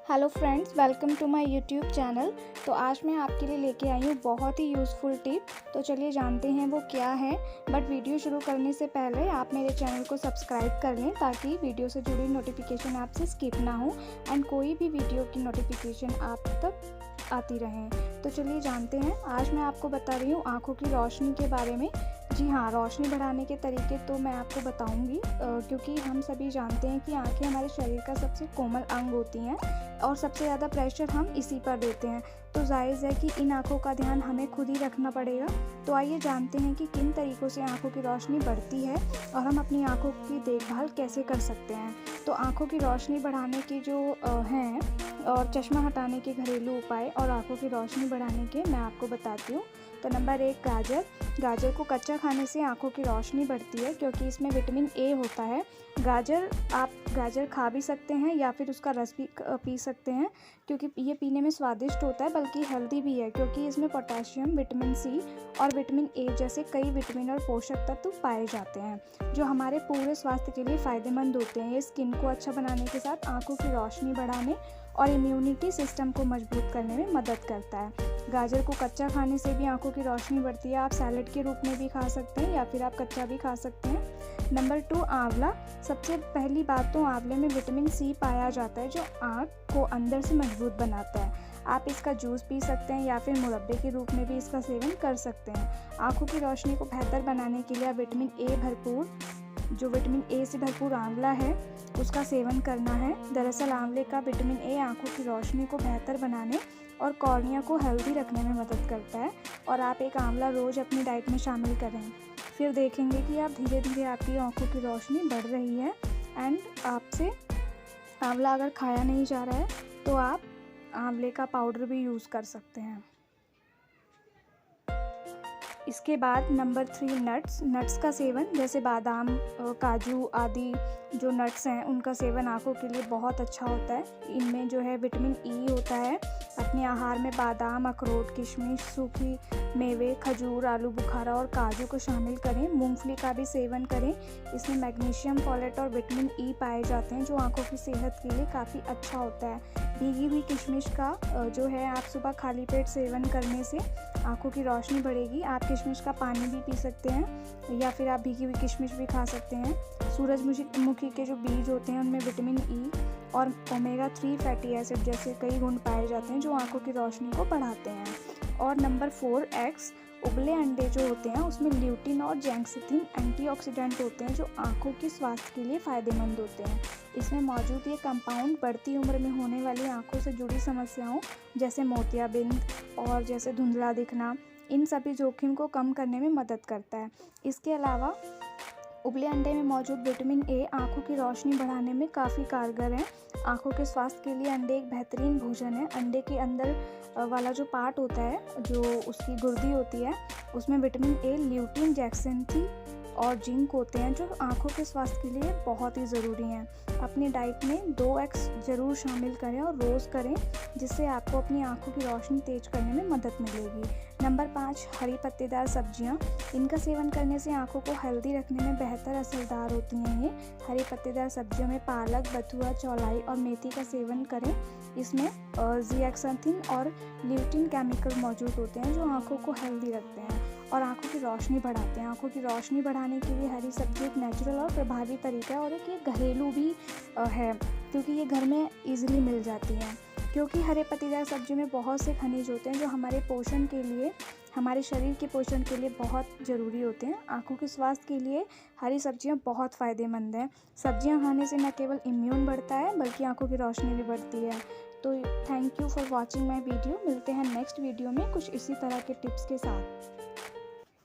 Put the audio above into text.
Hello friends, welcome to my YouTube channel. तो आज मैं आपके लिए लेके आई हूँ बहुत ही यूज़फुल टिप। तो चलिए जानते हैं वो क्या है। बट वीडियो शुरू करने से पहले आप मेरे चैनल को सब्सक्राइब कर लें ताकि वीडियो से जुड़ी नोटिफिकेशन आपसे स्किप ना हो एंड कोई भी वीडियो की नोटिफिकेशन आप तक आती रहें। तो चलिए जानते हैं। आज मैं आपको बता रही हूँ आँखों की रोशनी के बारे में। जी हाँ, रोशनी बढ़ाने के तरीके तो मैं आपको बताऊंगी क्योंकि हम सभी जानते हैं कि आंखें हमारे शरीर का सबसे कोमल अंग होती हैं और सबसे ज़्यादा प्रेशर हम इसी पर देते हैं। तो जायज़ है कि इन आँखों का ध्यान हमें खुद ही रखना पड़ेगा। तो आइए जानते हैं कि किन तरीक़ों से आँखों की रोशनी बढ़ती है और हम अपनी आँखों की देखभाल कैसे कर सकते हैं। तो आँखों की रोशनी बढ़ाने के जो हैं और चश्मा हटाने के घरेलू उपाय और आँखों की रोशनी बढ़ाने के मैं आपको बताती हूँ। तो नंबर 1, गाजर को कच्चा खाने से आँखों की रोशनी बढ़ती है क्योंकि इसमें विटामिन ए होता है। आप गाजर खा भी सकते हैं या फिर उसका रस भी पी सकते हैं क्योंकि ये पीने में स्वादिष्ट होता है, बल्कि हेल्दी भी है क्योंकि इसमें पोटेशियम, विटामिन सी और विटामिन ए जैसे कई विटामिन और पोषक तत्व पाए जाते हैं जो हमारे पूरे स्वास्थ्य के लिए फ़ायदेमंद होते हैं। ये स्किन को अच्छा बनाने के साथ आँखों की रोशनी बढ़ाने और इम्यूनिटी सिस्टम को मजबूत करने में मदद करता है। गाजर को कच्चा खाने से भी आंखों की रोशनी बढ़ती है। आप सैलेड के रूप में भी खा सकते हैं या फिर आप कच्चा भी खा सकते हैं। नंबर 2, आंवला। सबसे पहली बात तो आंवले में विटामिन सी पाया जाता है जो आँख को अंदर से मजबूत बनाता है। आप इसका जूस पी सकते हैं या फिर मुरब्बे के रूप में भी इसका सेवन कर सकते हैं। आँखों की रोशनी को बेहतर बनाने के लिए आप विटामिन ए से भरपूर आंवला है उसका सेवन करना है। दरअसल आंवले का विटामिन ए आँखों की रोशनी को बेहतर बनाने और कॉर्निया को हेल्दी रखने में मदद करता है और आप एक आंवला रोज़ अपनी डाइट में शामिल करें। फिर देखेंगे कि आप धीरे धीरे आपकी आँखों की रोशनी बढ़ रही है। एंड आपसे आंवला अगर खाया नहीं जा रहा है तो आप आंवले का पाउडर भी यूज़ कर सकते हैं। इसके बाद नंबर 3, नट्स का सेवन, जैसे बादाम, काजू आदि जो नट्स हैं उनका सेवन आँखों के लिए बहुत अच्छा होता है। इनमें जो है विटामिन ई होता है। अपने आहार में बादाम, अखरोट, किशमिश, सूखी मेवे, खजूर, आलू बुखारा और काजू को शामिल करें। मूंगफली का भी सेवन करें। इसमें मैग्नीशियम, फोलेट और विटामिन ई पाए जाते हैं जो आँखों की सेहत के लिए काफ़ी अच्छा होता है। भीगी हुई किशमिश का जो है आप सुबह खाली पेट सेवन करने से आँखों की रोशनी बढ़ेगी। आप किशमिश का पानी भी पी सकते हैं या फिर आप भीगी हुई किशमिश भी खा सकते हैं। सूरजमुखी के जो बीज होते हैं उनमें विटामिन ई और ओमेगा 3 फैटी एसिड जैसे कई गुण पाए जाते हैं जो आँखों की रोशनी को बढ़ाते हैं। और नंबर 4, एग्स। उबले अंडे जो होते हैं उसमें ल्यूटिन और जेंक्सिथिन एंटीऑक्सीडेंट होते हैं जो आँखों के स्वास्थ्य के लिए फ़ायदेमंद होते हैं। इसमें मौजूद ये कंपाउंड बढ़ती उम्र में होने वाली आँखों से जुड़ी समस्याओं जैसे मोतियाबिंद और जैसे धुंधला दिखना, इन सभी जोखिम को कम करने में मदद करता है। इसके अलावा उबले अंडे में मौजूद विटामिन ए आँखों की रोशनी बढ़ाने में काफ़ी कारगर है। आँखों के स्वास्थ्य के लिए अंडे एक बेहतरीन भोजन है। अंडे के अंदर वाला जो पार्ट होता है, जो उसकी गुर्दी होती है, उसमें विटामिन ए, ल्यूटिन, जेक्सेंथी और जिंक होते हैं जो आँखों के स्वास्थ्य के लिए बहुत ही ज़रूरी हैं। अपनी डाइट में 2 एग्स ज़रूर शामिल करें और रोज़ करें, जिससे आपको अपनी आँखों की रोशनी तेज करने में मदद मिलेगी। नंबर 5, हरी पत्तेदार सब्जियां। इनका सेवन करने से आँखों को हेल्दी रखने में बेहतर असरदार होती हैं। ये हरी पत्तेदार सब्जियों में पालक, बथुआ, चौलाई और मेथी का सेवन करें। इसमें ज़िएक्सांथिन और ल्यूटिन केमिकल मौजूद होते हैं जो आँखों को हेल्दी रखते हैं और आँखों की रोशनी बढ़ाते हैं। आँखों की रोशनी बढ़ाने के लिए हरी सब्जी एक नेचुरल और प्रभावी तरीका है और एक ये घरेलू भी है क्योंकि ये घर में ईजिली मिल जाती हैं। क्योंकि हरे पत्तेदार सब्जी में बहुत से खनिज होते हैं जो हमारे पोषण के लिए, हमारे शरीर के पोषण के लिए बहुत ज़रूरी होते हैं। आँखों के स्वास्थ्य के लिए हरी सब्जियां बहुत फ़ायदेमंद हैं। सब्जियां खाने से न केवल इम्यून बढ़ता है बल्कि आँखों की रोशनी भी बढ़ती है। तो thank you for watching my video. मिलते हैं नेक्स्ट वीडियो में कुछ इसी तरह के टिप्स के साथ।